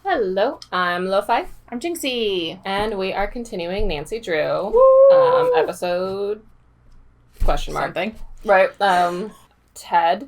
Hello, I'm Lofi. I'm Jinxie. And we are continuing Nancy Drew. Woo! Episode... question mark. Something. Right. Ted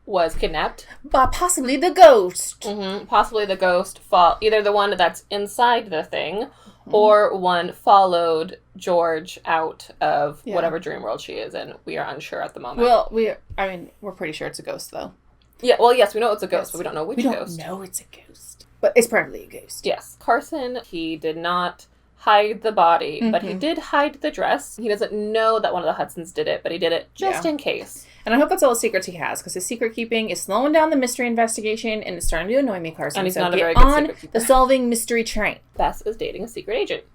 was kidnapped. By possibly the ghost. Mm-hmm. Possibly the ghost, either the one that's inside the thing, or one followed George out of whatever dream world she is in. We are unsure at the moment. Well, we're pretty sure it's a ghost, though. Yeah, well, yes, we know it's a ghost, but we don't know which ghost. We don't know it's a ghost. But it's probably a ghost. Yes. Carson, he did not hide the body, but he did hide the dress. He doesn't know that one of the Hudsons did it, but he did it just in case. And I hope that's all the secrets he has, because his secret keeping is slowing down the mystery investigation, and it's starting to annoy me, Carson. And he's so not a get very good on secret keeper. the solving mystery train. Bess is dating a secret agent.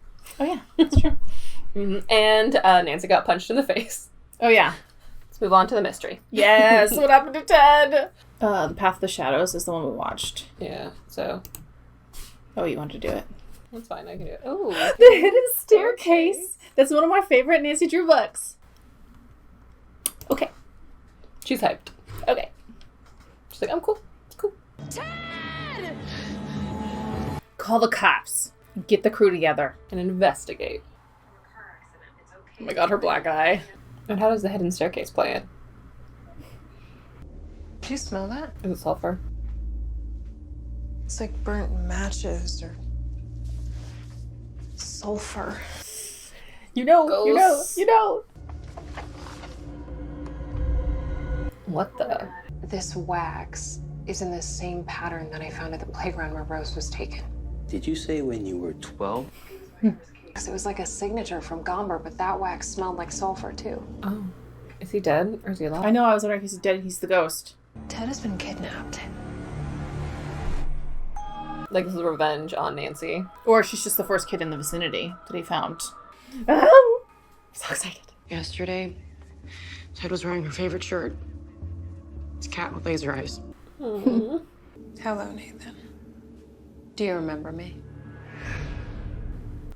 Oh, yeah. That's true. And Nancy got punched in the face. Oh, yeah. Let's move on to the mystery. Yes! What happened to Ted? The Path of the Shadows is the one we watched. Yeah, so... Oh, you wanted to do it. That's fine, I can do it. Oh, The Hidden Staircase. That's one of my favorite Nancy Drew books. Okay. she's hyped. Okay. She's like, I'm cool. It's cool. Ted! Call the cops. Get the crew together. And investigate. Oh my god, her black eye. And how does the hidden staircase play it? Do you smell that? Is it sulfur? It's like burnt matches or sulfur. You know. What the? This wax is in the same pattern that I found at the playground where Rose was taken. Did you say when you were 12? Because it was like a signature from Gomber, but that wax smelled like sulfur too. Oh. Is he dead or is he alive? I know, I was wondering if he's dead. He's the ghost. Ted has been kidnapped. Like, this is revenge on Nancy. Or she's just the first kid in the vicinity that he found. Oh, so excited. Yesterday, Ted was wearing her favorite shirt. It's a cat with laser eyes. Hello, Nathan. Do you remember me?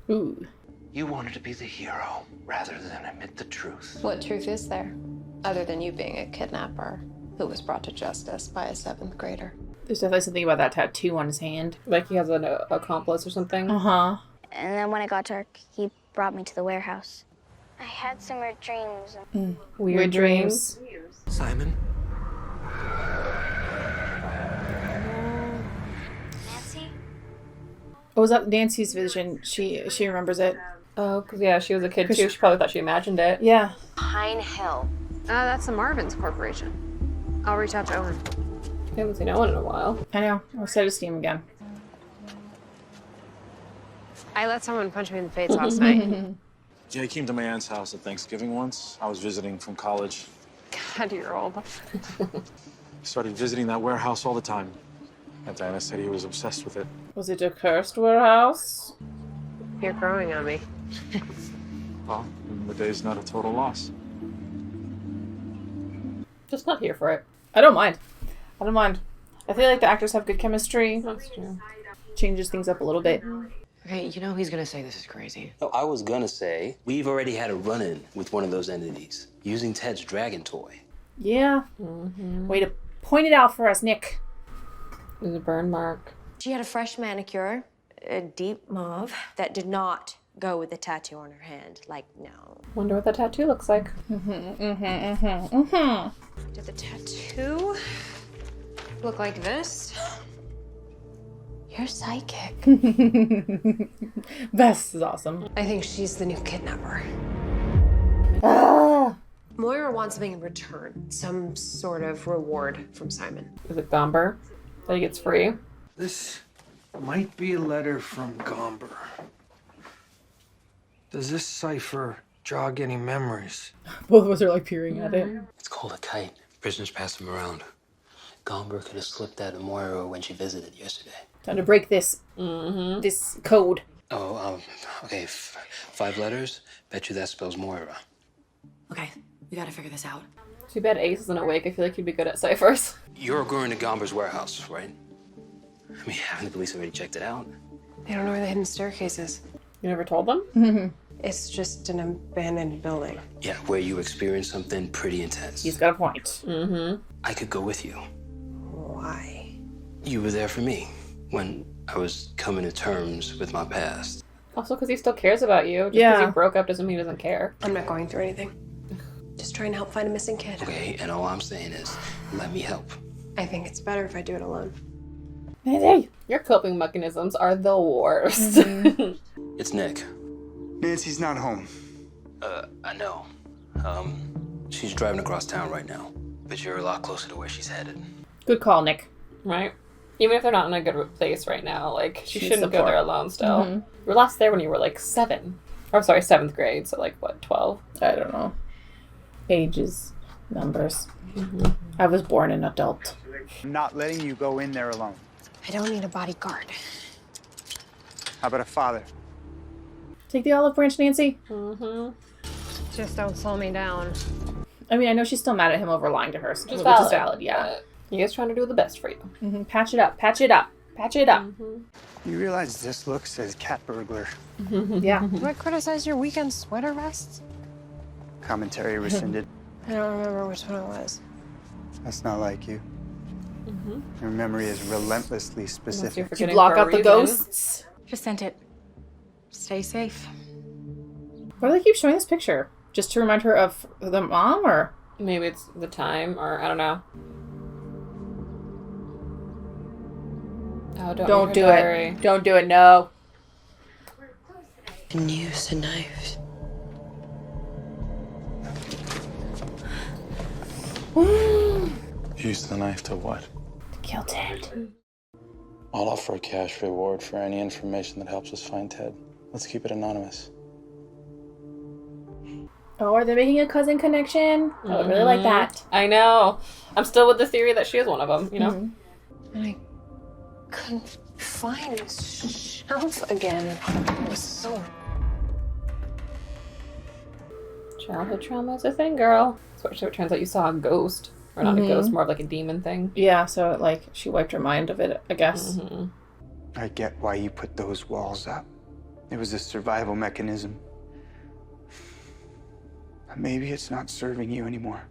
Ooh. You wanted to be the hero rather than admit the truth. What truth is there, other than you being a kidnapper who was brought to justice by a 7th grader? There's definitely something about that tattoo on his hand. Like he has an accomplice or something. Uh-huh. And then when it got dark, he brought me to the warehouse. I had some weird dreams. Weird dreams. Simon? Nancy? Oh, was that Nancy's vision? She remembers it. Oh, because, yeah, she was a kid, too. She probably thought she imagined it. Yeah. Pine Hill. That's the Marvin's Corporation. I'll reach out to Owen. I haven't seen Owen in a while. I know. I'm excited to see him again. I let someone punch me in the face last night. Jay came to my aunt's house at Thanksgiving once. I was visiting from college. God, you're old. Started visiting that warehouse all the time. And Diana said he was obsessed with it. Was it a cursed warehouse? You're growing on me. Well, the day's not a total loss. Just not here for it. I don't mind. I feel like the actors have good chemistry. That's true. Changes things up a little bit. Okay, you know he's gonna say this is crazy. No, I was gonna say, we've already had a run-in with one of those entities, using Ted's dragon toy. Yeah. Way to point it out for us, Nick. There's a burn mark. She had a fresh manicure, a deep mauve, that did not go with the tattoo on her hand. Like, no. Wonder what that tattoo looks like. Did the tattoo look like this? You're psychic. Bess is awesome. I think she's the new kidnapper. Moira wants something in return. Some sort of reward from Simon. Is it Gomber that he gets free? This might be a letter from Gomber. Does this cipher jog any memories? Both of us are like peering at it. It's called a kite. Prisoners pass them around. Gomber could have slipped that to Moira when she visited yesterday. Time to break this. This code. Oh, okay. 5 letters. Bet you that spells Moira. Okay, we gotta figure this out. Too bad Ace isn't awake. I feel like he'd be good at ciphers. You're going to Gomber's warehouse, right? I mean, haven't the police already checked it out? They don't know where the hidden staircase is. You never told them? It's just an abandoned building. Yeah, where you experienced something pretty intense. He's got a point. I could go with you. Why? You were there for me when I was coming to terms with my past. Also because he still cares about you. Just because you broke up doesn't mean he doesn't care. I'm not going through anything. Just trying to help find a missing kid. Okay, and all I'm saying is, let me help. I think it's better if I do it alone. Hey. Your coping mechanisms are the worst. It's Nick. Nancy's not home. I know. She's driving across town right now, but you're a lot closer to where she's headed. Good call, Nick. Right? Even if they're not in a good place right now, like, she shouldn't go support. there alone still. You were last there when you were, like, 7. Or, sorry, 7th grade, so, like, what, 12? I don't know. Ages. Numbers. I was born an adult. I'm not letting you go in there alone. I don't need a bodyguard. How about a father? Take the olive branch, Nancy. Just don't slow me down. I mean, I know she's still mad at him over lying to her, which is valid, yeah. But he is trying to do the best for you. Patch it up, patch it up, patch it up. You realize this look says cat burglar. Yeah. Do I criticize your weekend sweater vests? Commentary rescinded. I don't remember which one it was. That's not like you. Your memory is relentlessly specific. Did you block out the ghosts? Just sent it. Stay safe. Why do they keep showing this picture? Just to remind her of the mom, or? Maybe it's the time, or I don't know. Oh, Don't do it. Don't do it, no. And use a knife. Use the knife to what? To kill Ted. I'll offer a cash reward for any information that helps us find Ted. Let's keep it anonymous. Oh, are they making a cousin connection? I would really like that. I know. I'm still with the theory that she is one of them, you know? And I couldn't find his shelf again. It was so... Childhood trauma is a thing, girl. Especially if it turns out you saw a ghost. Or not a ghost, more of like a demon thing. Yeah, so like she wiped her mind of it, I guess. I get why you put those walls up. It was a survival mechanism. But maybe it's not serving you anymore.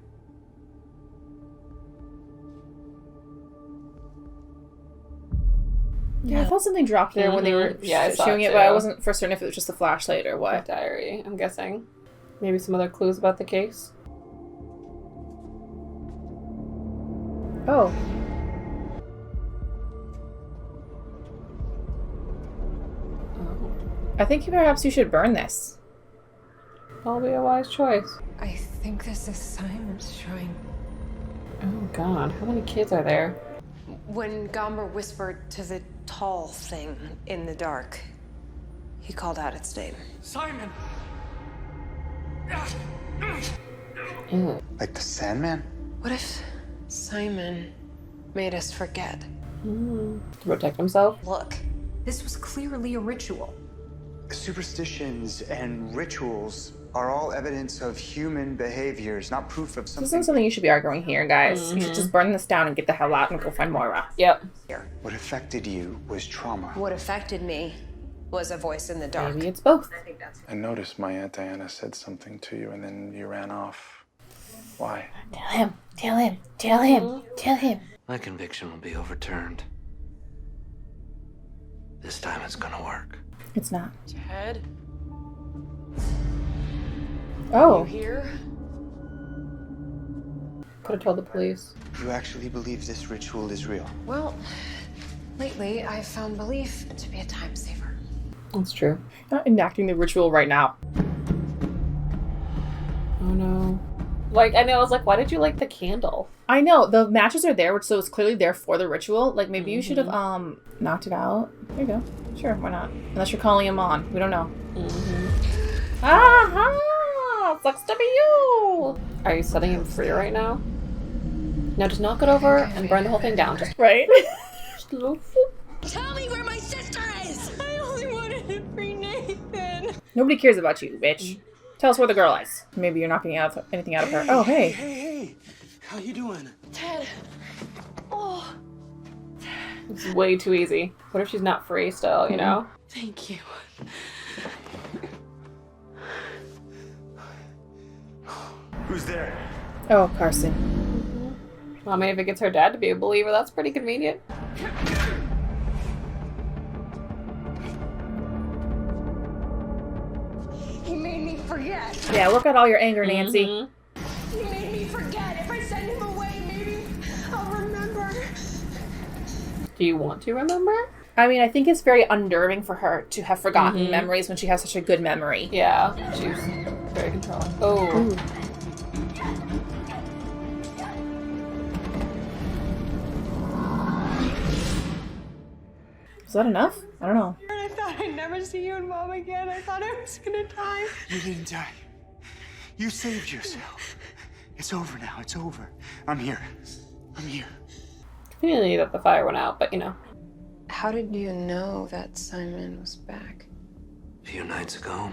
Yeah, I felt something dropped there when they were I saw showing it it, but I too. wasn't for certain if it was just a flashlight or what. Diary, I'm guessing. Maybe some other clues about the case. Oh. I think perhaps you should burn this. Probably a wise choice. I think this is Simon's shrine. Oh god, how many kids are there? When Gomber whispered to the tall thing in the dark, he called out its name. Simon! Ew. Like the Sandman? What if Simon made us forget? To protect himself? Look, this was clearly a ritual. Superstitions and rituals are all evidence of human behaviors, not proof of This something. isn't something you should be arguing here, guys. You should just burn this down and get the hell out and go find Moira. Yep. What affected you was trauma. What affected me was a voice in the dark. Maybe it's both. I noticed my Aunt Diana said something to you and then you ran off. Why? Tell him. Tell him. Tell him. Tell him. My conviction will be overturned. This time it's gonna work. It's not. Ted, Oh. here? Could have told the police. You actually believe this ritual is real? Well, lately I've found belief to be a time saver. That's true. Not enacting the ritual right now. Oh no. Like, I know, I was like, why did you light the candle? I know, the matches are there, which so it's clearly there for the ritual. Like, maybe you should have, knocked it out. There you go. Sure, why not? Unless you're calling him on. We don't know. Aha! Sucks to be you! Are you setting him free right now? No, just knock it over and burn the whole thing down. Just Right? Tell me where my sister is! I only wanted to free Nathan. Nobody cares about you, bitch. Tell us where the girl is. Maybe you're not getting anything out of her. Oh, hey. Hey, how you doing? Ted. Oh. This is way too easy. What if she's not free still, you know? Thank you. Who's there? Oh, Carson. Well, maybe if it gets her dad to be a believer, that's pretty convenient. forget. Yeah, work out all your anger, Nancy. Mm-hmm. You made me forget. If I send him away, maybe I'll remember. Do you want to remember? I mean, I think it's very unnerving for her to have forgotten memories when she has such a good memory. Yeah, she's very controlling. Oh. Ooh. Is that enough? I don't know. I thought I'd never see you and Mom again. I thought I was gonna die. You didn't die. You saved yourself. It's over now. It's over. I'm here. I'm here. Conveniently that the fire went out, but you know. How did you know that Simon was back? A few nights ago,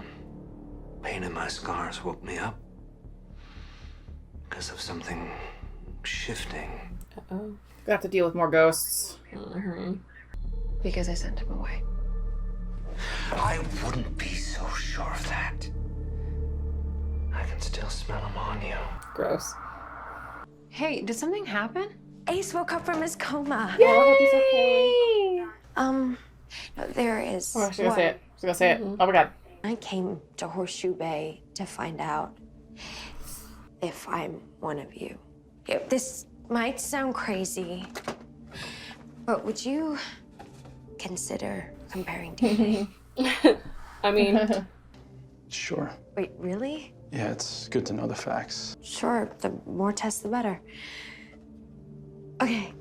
pain in my scars woke me up. Because of something shifting. Uh-oh. We have to deal with more ghosts. Mm-hmm. Because I sent him away. I wouldn't be so sure of that. I can still smell him on you. Gross. Hey, did something happen? Ace woke up from his coma. Yay! I hope he's okay. No, there is. Oh, she's gonna say it. She's gonna say it. Oh my god. I came to Horseshoe Bay to find out if I'm one of you. Yeah, this might sound crazy, but would you consider comparing DNA? I mean, Sure. Wait, really? Yeah, it's good to know the facts. Sure, the more tests, the better. Okay.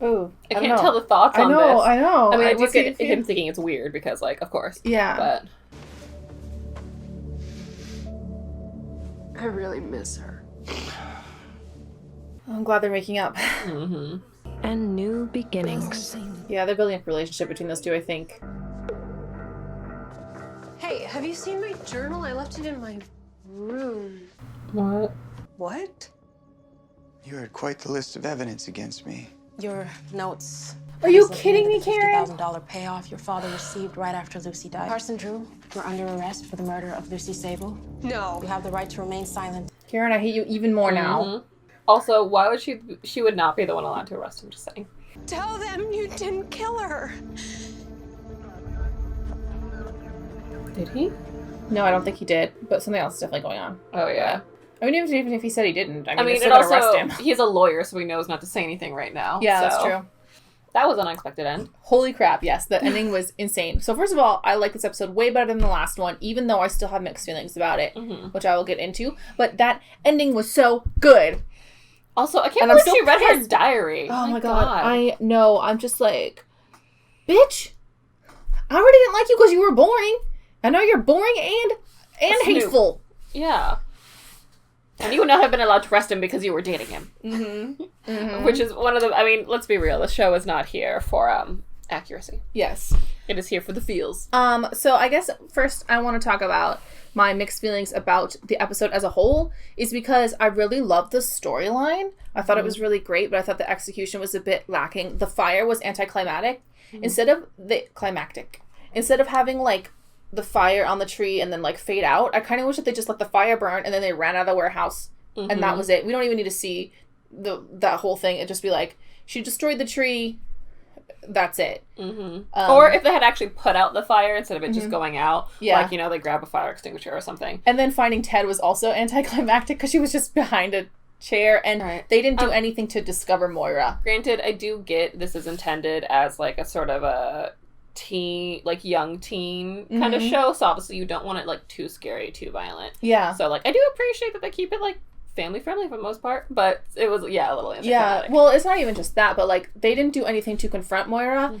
Ooh. I can't tell the thoughts on this. I know. I mean, I do what's get it him thinking it's weird because, like, of course. Yeah. But I really miss her. I'm glad they're making up. mm-hmm. And new beginnings. Yeah, they're building up a relationship between those two, I think. Hey, have you seen my journal? I left it in my room. What? What? You had quite the list of evidence against me. Your notes. Are you kidding me, Karen? $50,000 payoff your father received right after Lucy died. Carson Drew, you're under arrest for the murder of Lucy Sable. No. You have the right to remain silent. Karen, I hate you even more now. Also, why would she would not be the one allowed to arrest him, just saying. Tell them you didn't kill her. Did he? No, I don't think he did, but something else is definitely going on. Oh, yeah. I mean, even if he said he didn't, I mean, it still gonna also, arrest him. he's a lawyer, so he knows not to say anything right now. Yeah, so. that's true. That was an unexpected end. Holy crap, yes. The ending was insane. So first of all, I like this episode way better than the last one, even though I still have mixed feelings about it, which I will get into. But that ending was so good. Also, I can't believe she read her diary. Oh my god. I know. I'm just like, bitch, I already didn't like you because you were boring. I know you're boring and hateful. Yeah. And you would not have been allowed to arrest him because you were dating him. Which is one of the, I mean, let's be real. The show is not here for accuracy. Yes. It is here for the feels. So I guess first I want to talk about my mixed feelings about the episode as a whole is because I really loved the storyline. I thought it was really great, but I thought the execution was a bit lacking. The fire was anticlimactic. Instead of having like the fire on the tree and then like fade out, I kind of wish that they just let the fire burn and then they ran out of the warehouse and that was it. We don't even need to see that whole thing. It'd just be like, she destroyed the tree, that's it. Or if they had actually put out the fire instead of it just going out, like, you know, they grab a fire extinguisher or something. And then finding Ted was also anticlimactic because she was just behind a chair and they didn't do anything to discover Moira. Granted, I do get this is intended as like a sort of a teen, like young teen kind of show, so obviously you don't want it like too scary, too violent. Yeah. So like I do appreciate that they keep it like family friendly for the most part, but it was a little anticlimactic. Yeah, well, it's not even just that, but like they didn't do anything to confront Moira.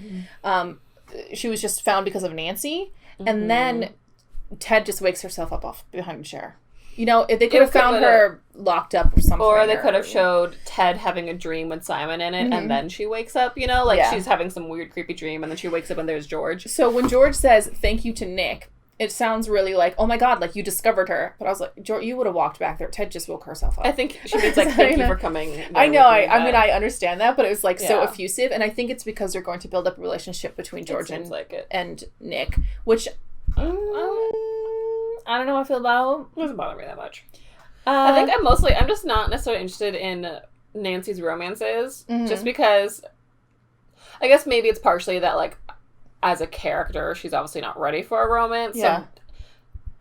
She was just found because of Nancy, and then Ted just wakes herself up off behind a chair. You know, if they could have found her locked up or something. Or they could have showed Ted having a dream with Simon in it, and then she wakes up, you know? Like, she's having some weird, creepy dream, and then she wakes up and there's George. So when George says, thank you to Nick, it sounds really like, oh my god, like, you discovered her. But I was like, George, you would have walked back there. Ted just woke herself up. I think she means, like, thank you for coming. I know, I mean, I understand that, but it was, like, so effusive, and I think it's because they're going to build up a relationship between George and Nick, which... I don't know how I feel about. It doesn't bother me that much. I think I'm just not necessarily interested in Nancy's romances, just because I guess maybe it's partially that, like, as a character, she's obviously not ready for a romance. Yeah. So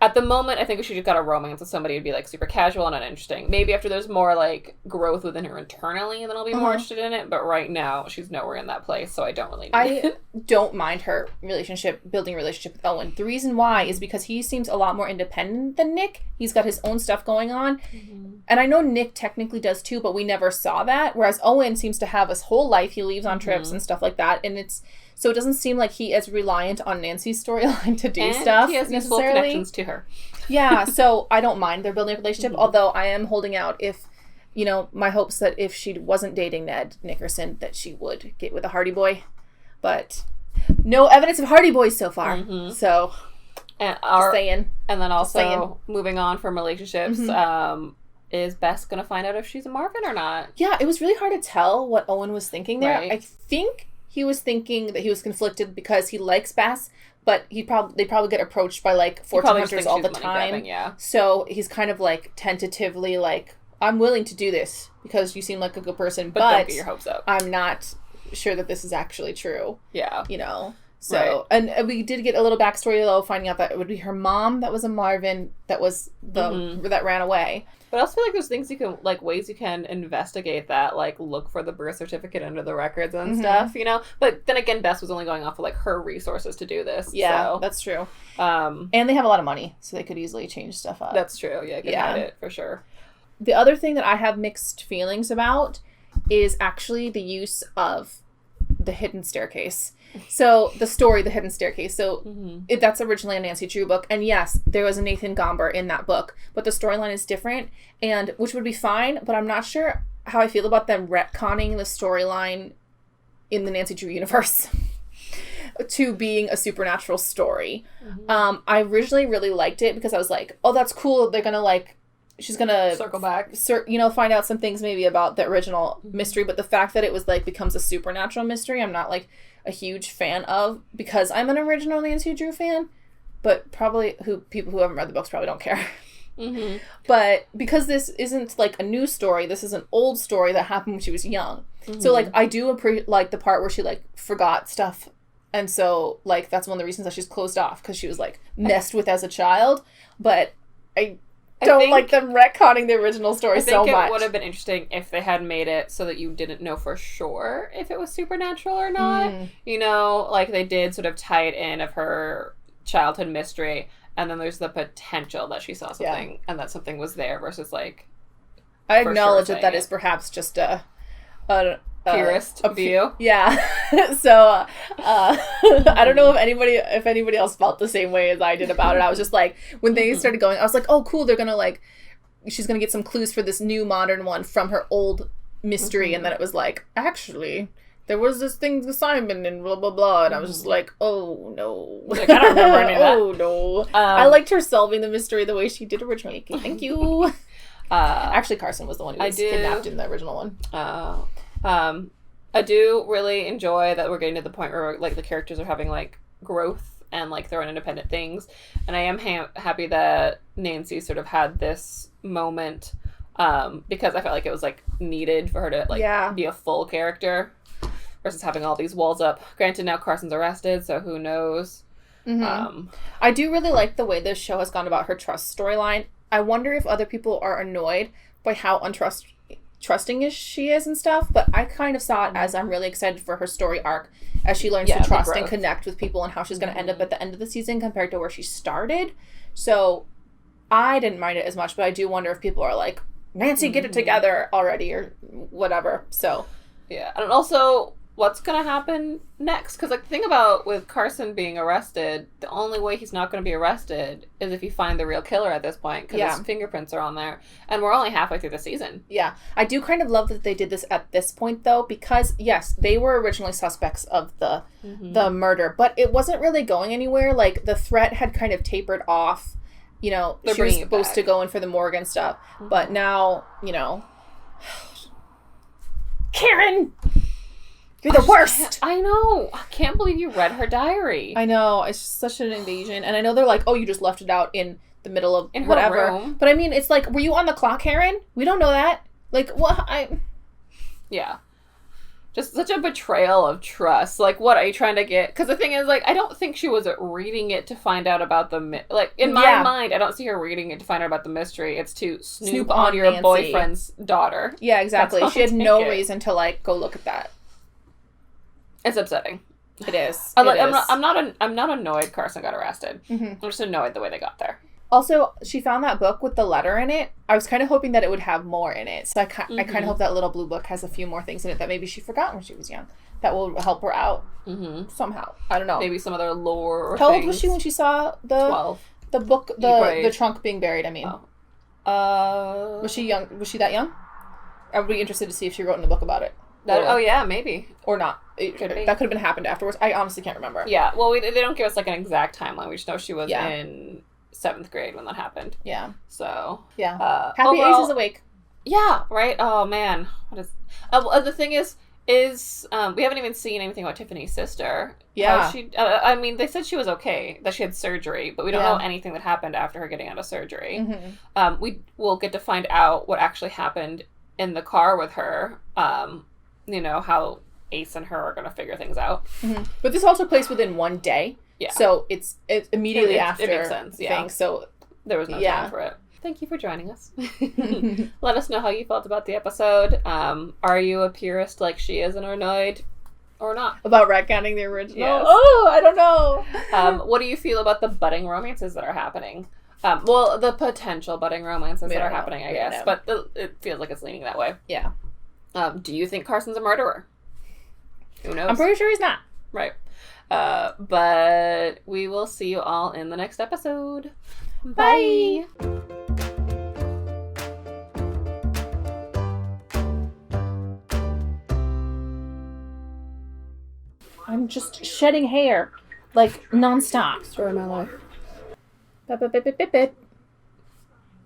At the moment, I think if she just got a romance with somebody, it'd be, like, super casual and uninteresting. Maybe after there's more, like, growth within her internally, then I'll be more interested in it. But right now, she's nowhere in that place, so I don't really need it. I don't mind her building a relationship with Owen. The reason why is because he seems a lot more independent than Nick. He's got his own stuff going on. And I know Nick technically does too, but we never saw that. Whereas Owen seems to have his whole life. He leaves on trips and stuff like that. And so it doesn't seem like he is reliant on Nancy's storyline to do stuff. He has useful necessarily. connections to her. Yeah, so I don't mind their building a relationship, although I am holding out if, my hopes that if she wasn't dating Ned Nickerson, that she would get with a Hardy Boy. But no evidence of Hardy Boys so far. So, just saying. And then also, moving on from relationships, is Bess going to find out if she's a Marvin or not? Yeah, it was really hard to tell what Owen was thinking there. Right. I think he was thinking that he was conflicted because he likes Bess, but they probably get approached by, like, fortune hunters all the time. Yeah. So he's kind of, like, tentatively, like, I'm willing to do this because you seem like a good person, but don't get your hopes up. I'm not sure that this is actually true. Yeah. So, and we did get a little backstory, though, finding out that it would be her mom that was a Marvin that was that ran away. But I also feel like there's things you can, like, ways you can investigate that, like, look for the birth certificate under the records and stuff, But then again, Bess was only going off of, like, her resources to do this. Yeah, so. that's true. And they have a lot of money, so they could easily change stuff up. That's true. Yeah, could hide it, for sure. The other thing that I have mixed feelings about is actually the use of the hidden staircase. So the story, The Hidden Staircase. So that's originally a Nancy Drew book. And yes, there was a Nathan Gomber in that book. But the storyline is different, and which would be fine. But I'm not sure how I feel about them retconning the storyline in the Nancy Drew universe to being a supernatural story. I originally really liked it because I was like, oh, that's cool. They're going to, like, she's going to circle back, find out some things maybe about the original mystery. But the fact that it was, like, becomes a supernatural mystery, I'm not, like, a huge fan of, because I'm an original Nancy Drew fan, but probably people who haven't read the books probably don't care. But because this isn't, like, a new story, this is an old story that happened when she was young. So, like, I do like the part where she, like, forgot stuff, and so, like, that's one of the reasons that she's closed off, because she was, like, messed with as a child. But I don't like them retconning the original story so much. I think it would have been interesting if they had made it so that you didn't know for sure if it was supernatural or not. Like they did sort of tie it in of her childhood mystery, and then there's the potential that she saw something and that something was there versus, like, I acknowledge that is perhaps just a purist view. Yeah. So I don't know if anybody else felt the same way as I did about it. I was just like, when they started going, I was like, oh, cool, they're gonna, like, she's gonna get some clues for this new modern one from her old mystery. And then it was like, actually, there was this thing with Simon and blah blah blah, and I was just like, oh no. Like, I don't remember any of that. Oh no. I liked her solving the mystery the way she did originally. Thank you. Actually, Carson was the one who was kidnapped in the original one. I do really enjoy that we're getting to the point where, like, the characters are having, like, growth and, like, their own independent things. And I am happy that Nancy sort of had this moment because I felt like it was, like, needed for her to, like, be a full character versus having all these walls up. Granted, now Carson's arrested, so who knows? I do really like the way this show has gone about her trust storyline. I wonder if other people are annoyed by how trusting she is and stuff, but I kind of saw it as I'm really excited for her story arc as she learns to trust and connect with people and how she's going to end up at the end of the season compared to where she started. So I didn't mind it as much, but I do wonder if people are like, Nancy, get it together already or whatever. So yeah. And also, what's going to happen next? Because, like, the thing about with Carson being arrested, the only way he's not going to be arrested is if you find the real killer at this point, because his fingerprints are on there. And we're only halfway through the season. Yeah. I do kind of love that they did this at this point, though, because, yes, they were originally suspects of the murder, but it wasn't really going anywhere. Like, the threat had kind of tapered off. She was supposed to go in for the Morgan stuff. But now, Karen! You're the worst! I know. I can't believe you read her diary. I know. It's just such an invasion. And I know they're like, oh, you just left it out in the middle of in whatever. Her room. But I mean, it's like, were you on the clock, Karen? We don't know that. Like, what? Yeah. Just such a betrayal of trust. Like, what are you trying to get? Because the thing is, like, I don't think she was reading it to find out about the... Like, in my mind, I don't see her reading it to find out about the mystery. It's to snoop on your Nancy. boyfriend's daughter. Yeah, exactly. She had no reason to, like, go look at that. It's upsetting. It is. I'm not annoyed Carson got arrested. Mm-hmm. I'm just annoyed the way they got there. Also, she found that book with the letter in it. I was kind of hoping that it would have more in it. So I kind of hope that little blue book has a few more things in it that maybe she forgot when she was young. That will help her out somehow. I don't know. Maybe some other lore or How old was she when she saw the 12. The book, the trunk being buried, I mean. Oh. Was she young? Was she that young? I would be interested to see if she wrote in the book about it. Oh, yeah, maybe. Or not. That could have been happened afterwards. I honestly can't remember. Yeah, well, they don't give us, like, an exact timeline. We just know she was in 7th grade when that happened. Yeah. So. Yeah. Happy Ace is awake. Yeah, right? Oh, man. What is... the thing is we haven't even seen anything about Tiffany's sister. Yeah. I mean, they said she was okay, that she had surgery, but we don't know anything that happened after her getting out of surgery. Mm-hmm. We will get to find out what actually happened in the car with her. You know, how Ace and her are going to figure things out. Mm-hmm. But this all took place within one day. Yeah. So it's immediately after. It makes sense, yeah. Things, so there was no time for it. Thank you for joining us. Let us know how you felt about the episode. Are you a purist like she is and are annoyed or not? About retconning the original? Yes. Oh, I don't know. What do you feel about the budding romances that are happening? Well, the potential budding romances that are happening, I guess. But it feels like it's leaning that way. Yeah. Do you think Carson's a murderer? Who knows? I'm pretty sure he's not. Right. But we will see you all in the next episode. Bye. I'm just shedding hair, like, nonstop. Story of my life. Bip, bip, bip, bip, bip.